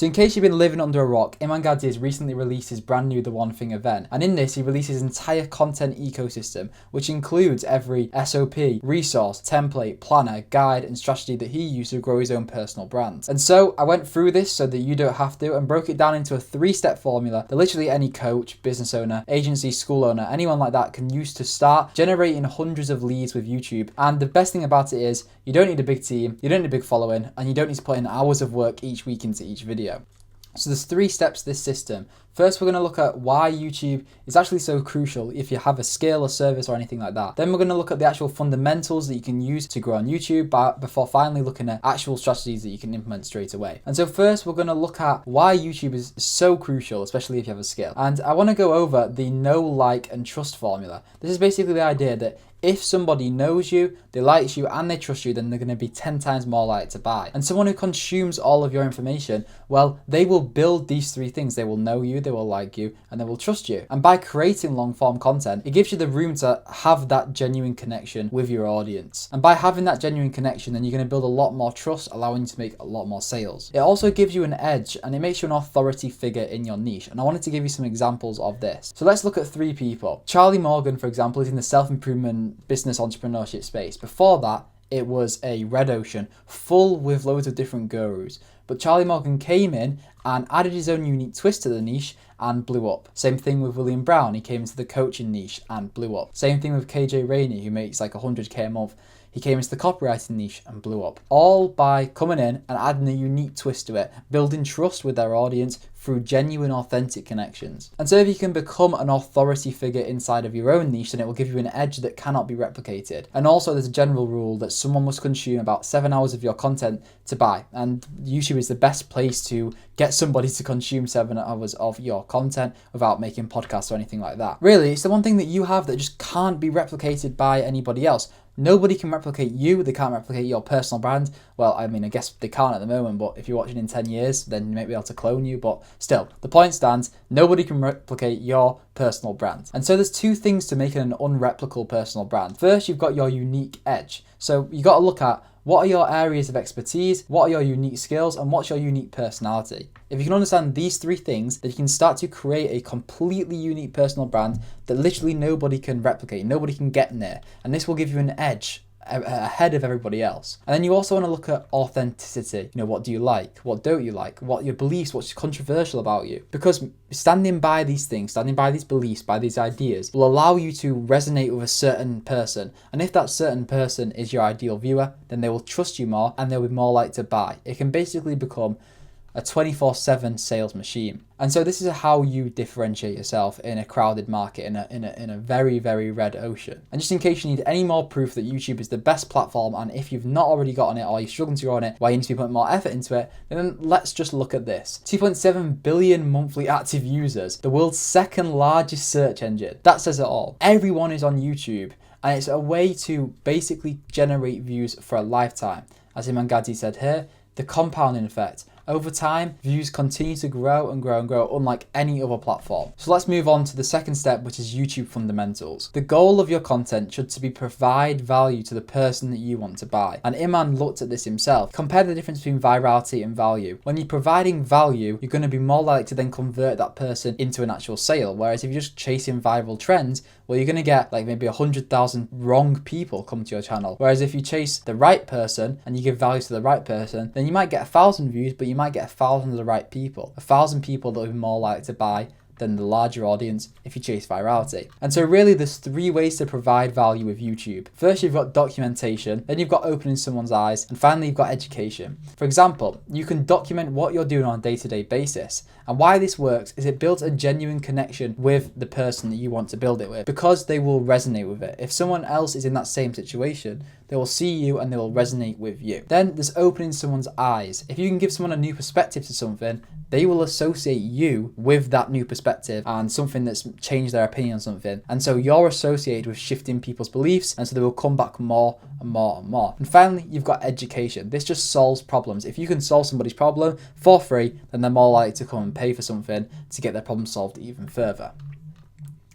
So in case you've been living under a rock, Iman Gadzhi has recently released his brand new The One Thing event. And in this, he releases his entire content ecosystem, which includes every SOP, resource, template, planner, guide, and strategy that he used to grow his own personal brand. And so I went through this so that you don't have to, and broke it down into a 3-step formula that literally any coach, business owner, agency, school owner, anyone like that can use to start generating hundreds of leads with YouTube. And the best thing about it is you don't need a big team, you don't need a big following, and you don't need to put in hours of work each week into each video. So there's 3 steps to this system. First, we're going to look at why YouTube is actually so crucial if you have a skill or service or anything like that. Then we're going to look at the actual fundamentals that you can use to grow on YouTube before finally looking at actual strategies that you can implement straight away. And so first, we're going to look at why YouTube is so crucial, especially if you have a skill. And I want to go over the know, like, and trust formula. This is basically the idea that if somebody knows you, they like you, and they trust you, then they're going to be 10 times more likely to buy. And someone who consumes all of your information, well, they will build these 3 things. They will know you, they will like you, and they will trust you. And by creating long form content, it gives you the room to have that genuine connection with your audience. And by having that genuine connection, then you're going to build a lot more trust, allowing you to make a lot more sales. It also gives you an edge, and it makes you an authority figure in your niche. And I wanted to give you some examples of this. So let's look at 3 people. Charlie Morgan, for example, is in the self-improvement business entrepreneurship space. Before that, it was a red ocean full with loads of different gurus. But Charlie Morgan came in and added his own unique twist to the niche and blew up. Same thing with William Brown. He came into the coaching niche and blew up. Same thing with KJ Rainey, who makes like 100k a month. He came into the copywriting niche and blew up. All by coming in and adding a unique twist to it, building trust with their audience through genuine, authentic connections. And so if you can become an authority figure inside of your own niche, then it will give you an edge that cannot be replicated. And also there's a general rule that someone must consume about 7 hours of your content to buy. And YouTube is the best place to get somebody to consume 7 hours of your content without making podcasts or anything like that. Really, it's the one thing that you have that just can't be replicated by anybody else. Nobody can replicate you, they can't replicate your personal brand. Well, I mean, I guess they can't at the moment, but if you're watching in 10 years, then you might be able to clone you. But still, the point stands, nobody can replicate your personal brand. And so there's 2 things to making an unreplicable personal brand. First, you've got your unique edge. So you got to look at what are your areas of expertise, what are your unique skills, and what's your unique personality. If you can understand these 3 things, then you can start to create a completely unique personal brand that literally nobody can replicate, nobody can get near. And this will give you an edge ahead of everybody else. And then you also want to look at authenticity. What do you like? What don't you like? What are your beliefs? What's controversial about you? Because standing by these things, standing by these beliefs, by these ideas, will allow you to resonate with a certain person. And if that certain person is your ideal viewer, then they will trust you more and they'll be more likely to buy. It can basically become a 24/7 sales machine. And so this is how you differentiate yourself in a crowded market, in a very, very red ocean. And just in case you need any more proof that YouTube is the best platform, and if you've not already got on it or you're struggling to grow on it, why you need to be putting more effort into it, then let's just look at this. 2.7 billion monthly active users, the world's 2nd largest search engine. That says it all. Everyone is on YouTube, and it's a way to basically generate views for a lifetime. As Iman Gadzhi said here, the compounding effect. Over time, views continue to grow and grow and grow, unlike any other platform. So let's move on to the 2nd step, which is YouTube fundamentals. The goal of your content should be provide value to the person that you want to buy. And Iman looked at this himself. Compare the difference between virality and value. When you're providing value, you're going to be more likely to then convert that person into an actual sale. Whereas if you're just chasing viral trends, well, you're going to get like maybe 100,000 wrong people come to your channel. Whereas if you chase the right person and you give value to the right person, then you might get 1,000 views, but you might get 1,000 of the right people. 1,000 people that will be more likely to buy than the larger audience if you chase virality. And so really there's 3 ways to provide value with YouTube. First, you've got documentation, then you've got opening someone's eyes, and finally you've got education. For example, you can document what you're doing on a day-to-day basis. And why this works is it builds a genuine connection with the person that you want to build it with, because they will resonate with it. If someone else is in that same situation, they will see you and they will resonate with you. Then there's opening someone's eyes. If you can give someone a new perspective to something, they will associate you with that new perspective and something that's changed their opinion on something. And so you're associated with shifting people's beliefs, and so they will come back more and more and more. And finally, you've got education. This just solves problems. If you can solve somebody's problem for free, then they're more likely to come and pay for something to get their problem solved even further.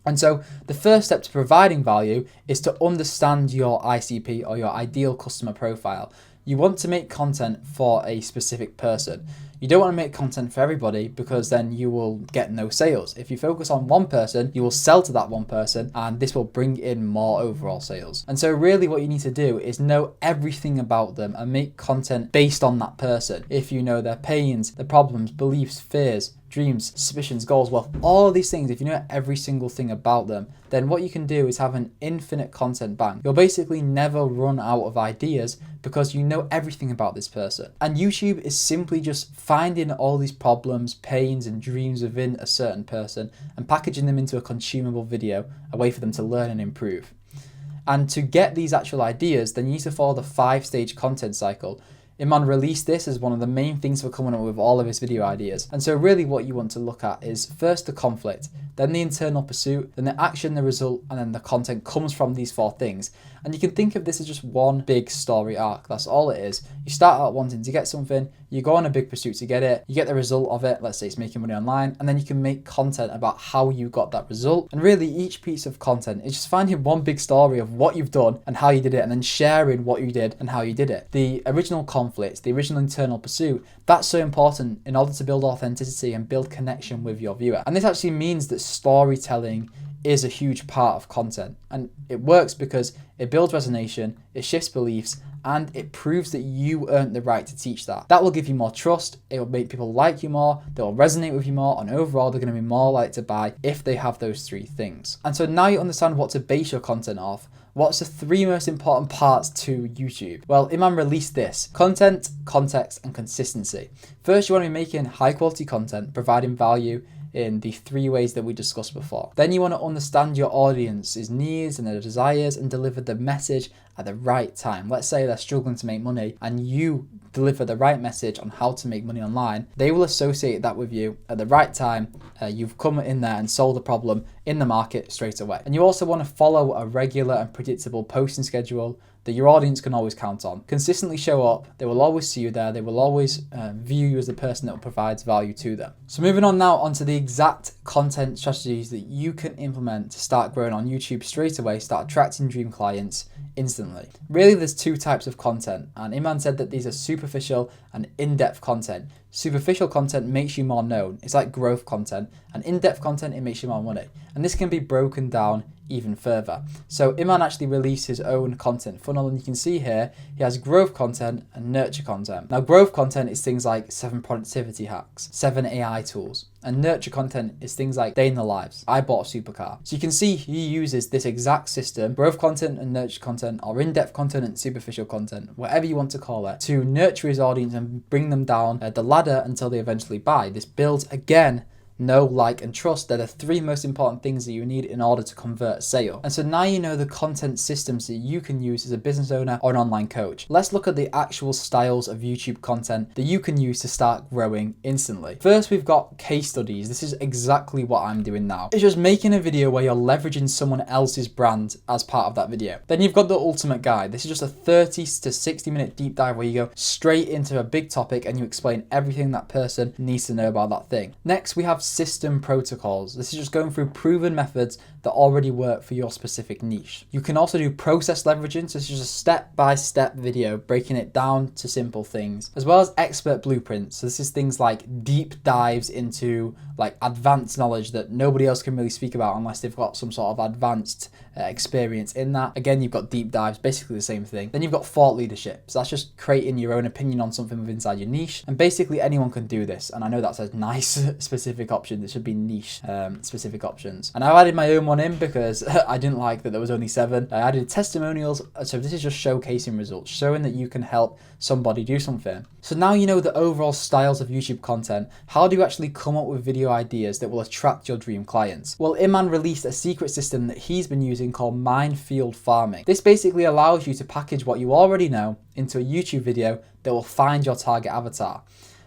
And so the first step to providing value is to understand your ICP, or your ideal customer profile. You want to make content for a specific person. You don't want to make content for everybody because then you will get no sales. If you focus on one person, you will sell to that one person and this will bring in more overall sales. And so really what you need to do is know everything about them and make content based on that person. If you know their pains, their problems, beliefs, fears, dreams, suspicions, goals, well, all of these things, if you know every single thing about them, then what you can do is have an infinite content bank. You'll basically never run out of ideas because you know everything about this person. And YouTube is simply just finding all these problems, pains, and dreams within a certain person and packaging them into a consumable video, a way for them to learn and improve. And to get these actual ideas, then you need to follow the 5-stage content cycle. Iman released this as one of the main things for coming up with all of his video ideas. And so really what you want to look at is first the conflict, then the internal pursuit, then the action, the result, and then the content comes from these 4 things. And you can think of this as just one big story arc. That's all it is. You start out wanting to get something, you go on a big pursuit to get it, you get the result of it, let's say it's making money online, and then you can make content about how you got that result. And really each piece of content is just finding one big story of what you've done and how you did it, and then sharing what you did and how you did it. The original conflict, the original internal pursuit, that's so important in order to build authenticity and build connection with your viewer. And this actually means that storytelling is a huge part of content, and it works because it builds resonation, it shifts beliefs, and it proves that you earned the right to teach that. That will give you more trust, it will make people like you more, they will resonate with you more, and overall they're going to be more likely to buy if they have those 3 things. And so now you understand what to base your content off. What's the 3 most important parts to YouTube? Well, Iman released this: content, context, and consistency. First, you want to be making high quality content, providing value in the 3 ways that we discussed before. Then you want to understand your audience's needs and their desires and deliver the message at the right time. Let's say they're struggling to make money and you deliver the right message on how to make money online. They will associate that with you at the right time. You've come in there and solved the problem in the market straight away. And you also want to follow a regular and predictable posting schedule that your audience can always count on. Consistently show up, they will always see you there, they will always view you as the person that provides value to them. So moving on now onto the exact content strategies that you can implement to start growing on YouTube straight away, start attracting dream clients instantly. Really there's 2 types of content, and Iman said that these are superficial and in-depth content. Superficial content makes you more known, it's like growth content, and in-depth content, it makes you more money. And this can be broken down even further. So Iman actually released his own content funnel, and you can see here he has growth content and nurture content. Now growth content is things like 7 productivity hacks, 7 AI tools, and nurture content is things like day in the lives, I bought a supercar. So you can see he uses this exact system, growth content and nurture content, or in-depth content and superficial content, whatever you want to call it, to nurture his audience and bring them down the ladder until they eventually buy. This builds, again, know, like, and trust. They're the 3 most important things that you need in order to convert a sale. And so now you know the content systems that you can use as a business owner or an online coach. Let's look at the actual styles of YouTube content that you can use to start growing instantly. First, we've got case studies. This is exactly what I'm doing now. It's just making a video where you're leveraging someone else's brand as part of that video. Then you've got the ultimate guide. This is just a 30 to 60 minute deep dive where you go straight into a big topic and you explain everything that person needs to know about that thing. Next, we have system protocols. This is just going through proven methods that already work for your specific niche. You can also do process leveraging, so this is just a step-by-step video breaking it down to simple things, as well as expert blueprints. So this is things like deep dives into like advanced knowledge that nobody else can really speak about unless they've got some sort of advanced experience in that. Again, you've got deep dives, basically the same thing. Then you've got thought leadership. So that's just creating your own opinion on something within inside your niche. And basically anyone can do this. And I know that's a nice specific option. It should be niche specific options. And I added my own one in because I didn't like that there was only 7. I added testimonials. So this is just showcasing results, showing that you can help somebody do something. So now you know the overall styles of YouTube content. How do you actually come up with video ideas that will attract your dream clients? Well, Iman released a secret system that he's been using called minefield farming. This basically allows you to package what you already know into a YouTube video that will find your target avatar.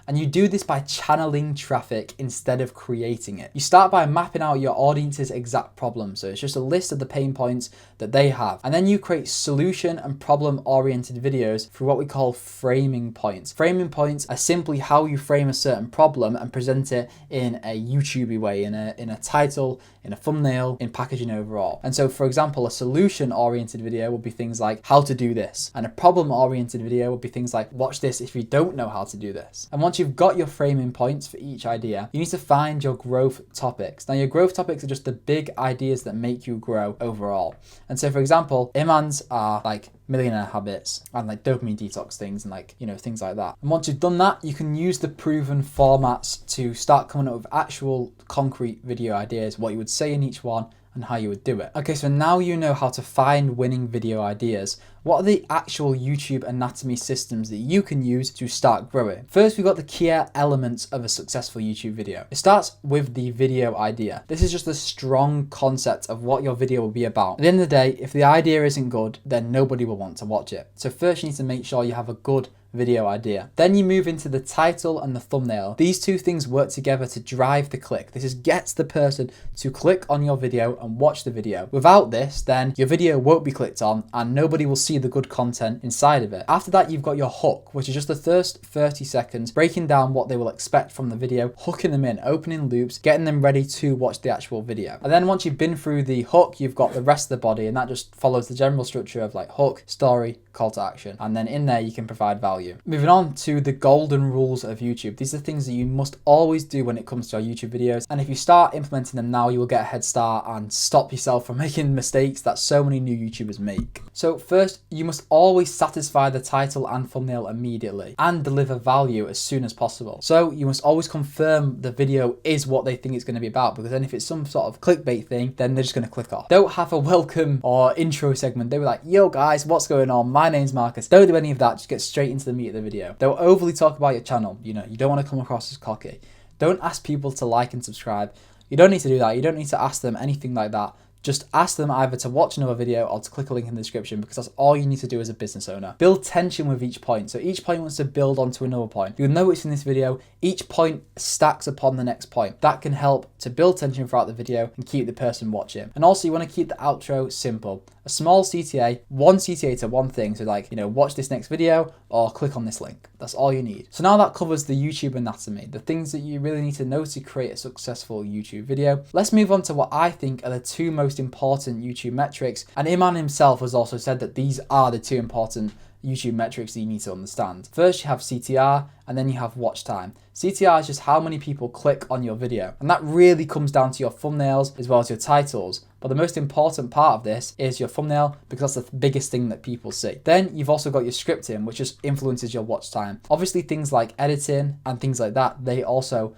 And you do this by channeling traffic instead of creating it. You start by mapping out your audience's exact problem. So it's just a list of the pain points that they have. And then you create solution and problem oriented videos through what we call framing points. Framing points are simply how you frame a certain problem and present it in a YouTubey way, in a title, in a thumbnail, in packaging overall. And so for example, a solution oriented video would be things like how to do this. And a problem oriented video would be things like watch this if you don't know how to do this. And once Once you've got your framing points for each idea, you need to find your growth topics. Now, your growth topics are just the big ideas that make you grow overall. And so, for example, Iman's are like millionaire habits and like dopamine detox things and like, things like that. And once you've done that, you can use the proven formats to start coming up with actual concrete video ideas, what you would say in each one, and how you would do it. Okay, so now you know how to find winning video ideas. What are the actual YouTube anatomy systems that you can use to start growing? First, we've got the key elements of a successful YouTube video. It starts with the video idea. This is just a strong concept of what your video will be about. At the end of the day, if the idea isn't good, then nobody will want to watch it. So first you need to make sure you have a good video idea. Then you move into the title and the thumbnail. These two things work together to drive the click. This just gets the person to click on your video and watch the video. Without this, then your video won't be clicked on and nobody will see the good content inside of it. After that, you've got your hook, which is just the first 30 seconds, breaking down what they will expect from the video, hooking them in, opening loops, getting them ready to watch the actual video. And then once you've been through the hook, you've got the rest of the body, and that just follows the general structure of like hook, story, call to action. And then in there, you can provide value. Moving on to the golden rules of YouTube. These are things that you must always do when it comes to our YouTube videos. And if you start implementing them now, you will get a head start and stop yourself from making mistakes that so many new YouTubers make. So first, you must always satisfy the title and thumbnail immediately and deliver value as soon as possible. So you must always confirm the video is what they think it's going to be about, because then if it's some sort of clickbait thing, then they're just going to click off. Don't have a welcome or intro segment. They were like, yo guys, what's going on? My name's Marcus. Don't do any of that. Just get straight into the meat of the video. Don't overly talk about your channel. You don't want to come across as cocky. Don't ask people to like and subscribe. You don't need to do that. You don't need to ask them anything like that. Just ask them either to watch another video or to click a link in the description, because that's all you need to do as a business owner. Build tension with each point. So each point wants to build onto another point. You'll notice in this video, each point stacks upon the next point. That can help to build tension throughout the video and keep the person watching. And also you want to keep the outro simple. A small CTA, one CTA to one thing. So like, watch this next video or click on this link. That's all you need. So now that covers the YouTube anatomy, the things that you really need to know to create a successful YouTube video. Let's move on to what I think are the two most important YouTube metrics. And Iman himself has also said that these are the two important YouTube metrics that you need to understand. First, you have CTR, and then you have watch time. CTR is just how many people click on your video. And that really comes down to your thumbnails as well as your titles. But the most important part of this is your thumbnail, because that's the biggest thing that people see. Then you've also got your scripting, which just influences your watch time. Obviously things like editing and things like that, they also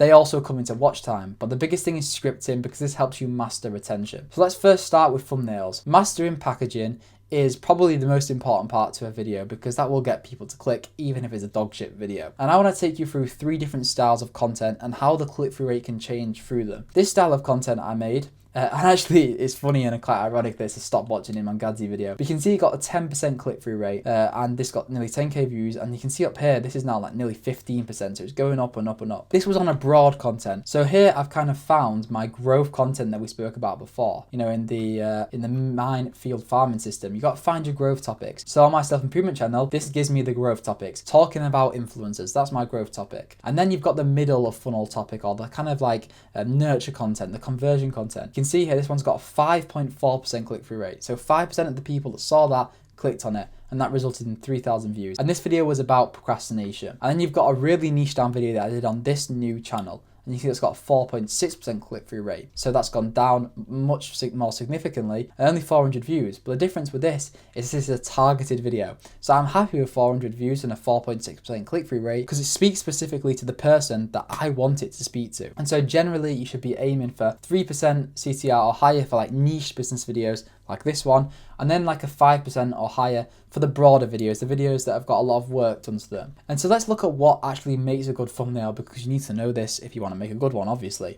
come into watch time. But the biggest thing is scripting, because this helps you master retention. So let's first start with thumbnails. Mastering packaging is probably the most important part to a video, because that will get people to click even if it's a dog shit video. And I want to take you through 3 different styles of content and how the click-through rate can change through them. This style of content I made, and actually it's funny and quite ironic that it's a stop watching Iman Gadzhi video. But you can see it got a 10% click-through rate, and this got nearly 10k views, and you can see up here this is now like nearly 15%, so it's going up and up and up. This was on a broad content. So here I've kind of found my growth content that we spoke about before. In the minefield farming system, you got to find your growth topics. So on my self-improvement channel, this gives me the growth topics. Talking about influencers, that's my growth topic. And then you've got the middle of funnel topic, or the kind of like nurture content, the conversion content. You can see here this one's got a 5.4% click-through rate. So 5% of the people that saw that clicked on it, and that resulted in 3,000 views. And this video was about procrastination. And then you've got a really niche down video that I did on this new channel. And you see it's got a 4.6% click-through rate. So that's gone down much more significantly, and only 400 views. But the difference with this is a targeted video. So I'm happy with 400 views and a 4.6% click-through rate, because it speaks specifically to the person that I want it to speak to. And so generally you should be aiming for 3% CTR or higher for like niche business videos like this one, and then like a 5% or higher for the broader videos, the videos that have got a lot of work done to them. And so let's look at what actually makes a good thumbnail, because you need to know this if you want to make a good one, obviously.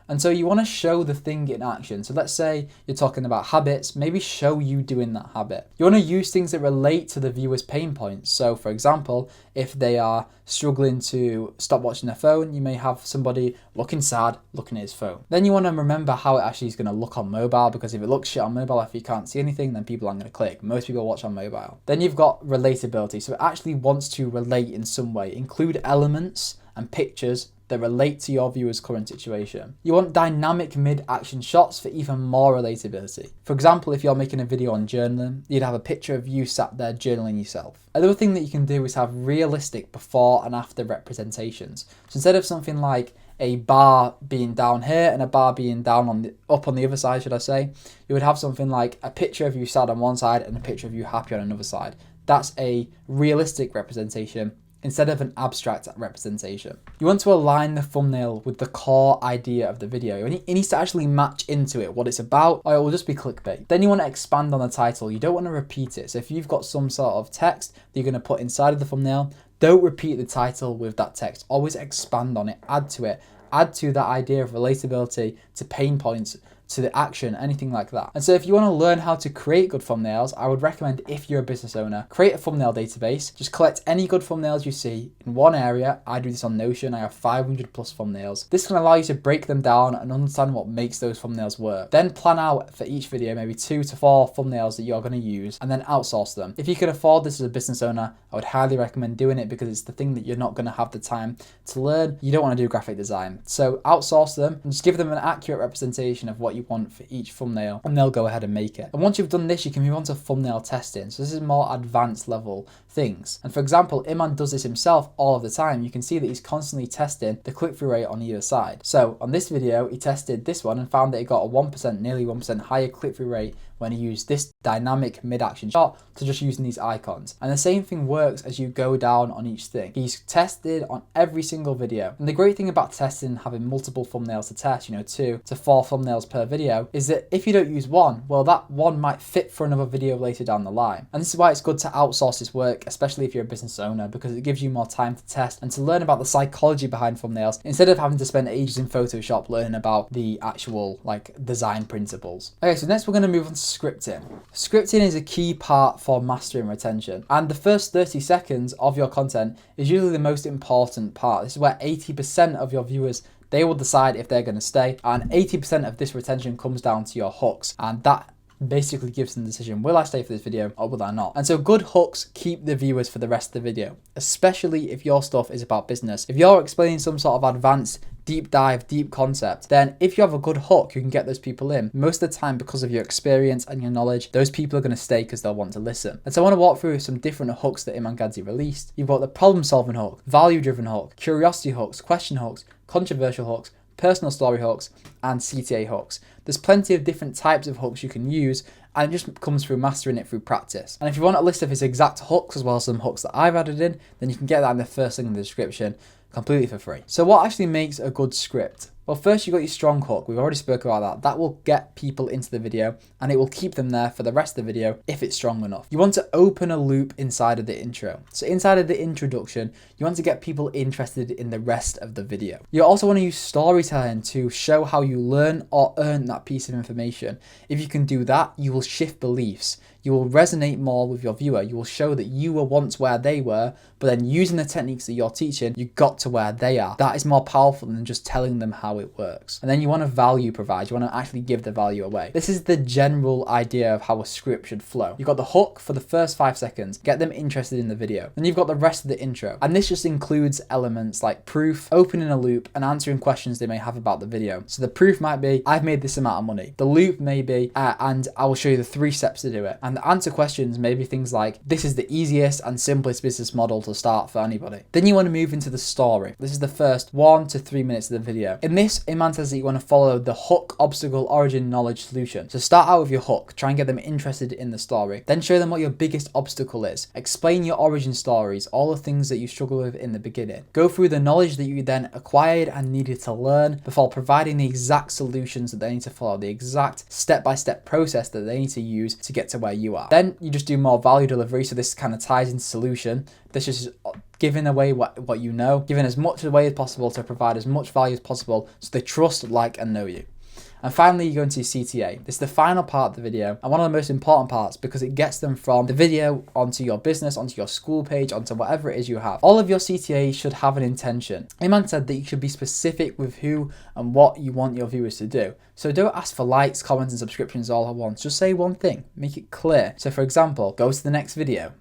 And so you want to show the thing in action. So let's say you're talking about habits, maybe show you doing that habit. You want to use things that relate to the viewer's pain points. So for example, if they are struggling to stop watching their phone, you may have somebody looking sad, looking at his phone. Then you want to remember how it actually is going to look on mobile, because if it looks shit on mobile, if you can't see anything, then people aren't going to click. Most people watch on mobile. Then you've got relatability. So it actually wants to relate in some way, include elements and pictures that relate to your viewer's current situation. You want dynamic mid-action shots for even more relatability. For example, if you're making a video on journaling, you'd have a picture of you sat there journaling yourself. Another thing that you can do is have realistic before and after representations. So instead of something like a bar being down here and a bar being down up on the other side, should I say, you would have something like a picture of you sad on one side and a picture of you happy on another side. That's a realistic representation instead of an abstract representation. You want to align the thumbnail with the core idea of the video. It needs to actually match into it, what it's about, or it will just be clickbait. Then you want to expand on the title. You don't want to repeat it. So if you've got some sort of text that you're going to put inside of the thumbnail, don't repeat the title with that text. Always expand on it, add to it, add to that idea of relatability, to pain points, to the action, anything like that. And so if you want to learn how to create good thumbnails, I would recommend, if you're a business owner, create a thumbnail database. Just collect any good thumbnails you see in one area. I do this on Notion. I have 500 plus thumbnails. This can allow you to break them down and understand what makes those thumbnails work. Then plan out for each video maybe 2 to 4 thumbnails that you're going to use, and then outsource them. If you can afford this as a business owner, I would highly recommend doing it, because it's the thing that you're not going to have the time to learn. You don't want to do graphic design. So outsource them and just give them an accurate representation of what you want for each thumbnail, and they'll go ahead and make it. And once you've done this, you can move on to thumbnail testing. So this is more advanced level things. And for example, Iman does this himself all of the time. You can see that he's constantly testing the click-through rate on either side. So on this video, he tested this one and found that it got a 1%, nearly 1% higher click-through rate when he used this dynamic mid-action shot to just using these icons. And the same thing works as you go down on each thing. He's tested on every single video. And the great thing about testing and having multiple thumbnails to test, 2 to 4 thumbnails per video, is that if you don't use one, well, that one might fit for another video later down the line. And this is why it's good to outsource this work, especially if you're a business owner, because it gives you more time to test and to learn about the psychology behind thumbnails instead of having to spend ages in Photoshop learning about the actual design principles. Okay, so next we're going to move on to scripting. Scripting is a key part for mastering retention, and the first 30 seconds of your content is usually the most important part. This is where 80% of your viewers, they will decide if they're going to stay, and 80% of this retention comes down to your hooks, and that basically gives them the decision, will I stay for this video or will I not? And so good hooks keep the viewers for the rest of the video, especially if your stuff is about business. If you're explaining some sort of advanced deep dive, deep concept, then if you have a good hook, you can get those people in. Most of the time, because of your experience and your knowledge, those people are going to stay because they'll want to listen. And so I want to walk through some different hooks that Iman Gadzhi released. You've got the problem solving hook, value driven hook, curiosity hooks, question hooks, controversial hooks, personal story hooks, and CTA hooks. There's plenty of different types of hooks you can use, and it just comes through mastering it through practice. And if you want a list of his exact hooks as well as some hooks that I've added in, then you can get that in the first link in the description completely for free. So what actually makes a good script? Well, first you've got your strong hook. We've already spoken about that. That will get people into the video and it will keep them there for the rest of the video if it's strong enough. You want to open a loop inside of the intro. So inside of the introduction, you want to get people interested in the rest of the video. You also want to use storytelling to show how you learn or earn that piece of information. If you can do that, you will shift beliefs. You will resonate more with your viewer. You will show that you were once where they were, but then using the techniques that you're teaching, you got to where they are. That is more powerful than just telling them how it works. And then you want to value provide. You want to actually give the value away. This is the general idea of how a script should flow. You've got the hook for the first 5 seconds, get them interested in the video. Then you've got the rest of the intro. And this just includes elements like proof, opening a loop, and answering questions they may have about the video. So the proof might be, I've made this amount of money. The loop may be, and I will show you the 3 steps to do it. And the answer questions may be things like, this is the easiest and simplest business model to start for anybody. Then you want to move into the story. This is the first 1 to 3 minutes of the video. In this, Iman says that you want to follow the hook, obstacle, origin, knowledge, solution. So start out with your hook, try and get them interested in the story. Then show them what your biggest obstacle is. Explain your origin stories, all the things that you struggle with in the beginning. Go through the knowledge that you then acquired and needed to learn before providing the exact solutions that they need to follow, the exact step-by-step process that they need to use to get to where you are. Then you just do more value delivery. So this kind of ties into solution. This is giving away what you know, giving as much away as possible to provide as much value as possible so they trust, like, and know you. And finally, you go into CTA. This is the final part of the video and one of the most important parts because it gets them from the video onto your business, onto your school page, onto whatever it is you have. All of your CTA should have an intention. Iman said that you should be specific with who and what you want your viewers to do. So don't ask for likes, comments, and subscriptions all at once. Just say one thing. Make it clear. So for example, go to the next video.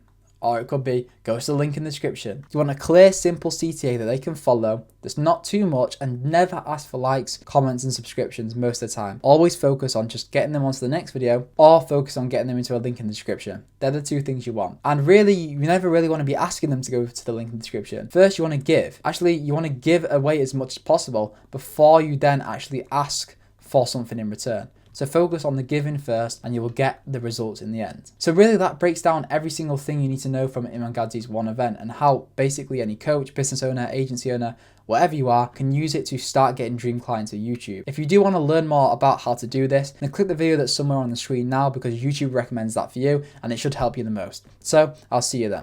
or it could be go to the link in the description. You want a clear, simple CTA that they can follow, that's not too much, and never ask for likes, comments, and subscriptions most of the time. Always focus on just getting them onto the next video, or focus on getting them into a link in the description. They're the two things you want. And really, you never really want to be asking them to go to the link in the description. First, you want to give. Actually, you want to give away as much as possible before you then actually ask for something in return. So focus on the giving first and you will get the results in the end. So really that breaks down every single thing you need to know from Iman Gadzhi's one event, and how basically any coach, business owner, agency owner, whatever you are, can use it to start getting dream clients to YouTube. If you do want to learn more about how to do this, then click the video that's somewhere on the screen now, because YouTube recommends that for you and it should help you the most. So I'll see you then.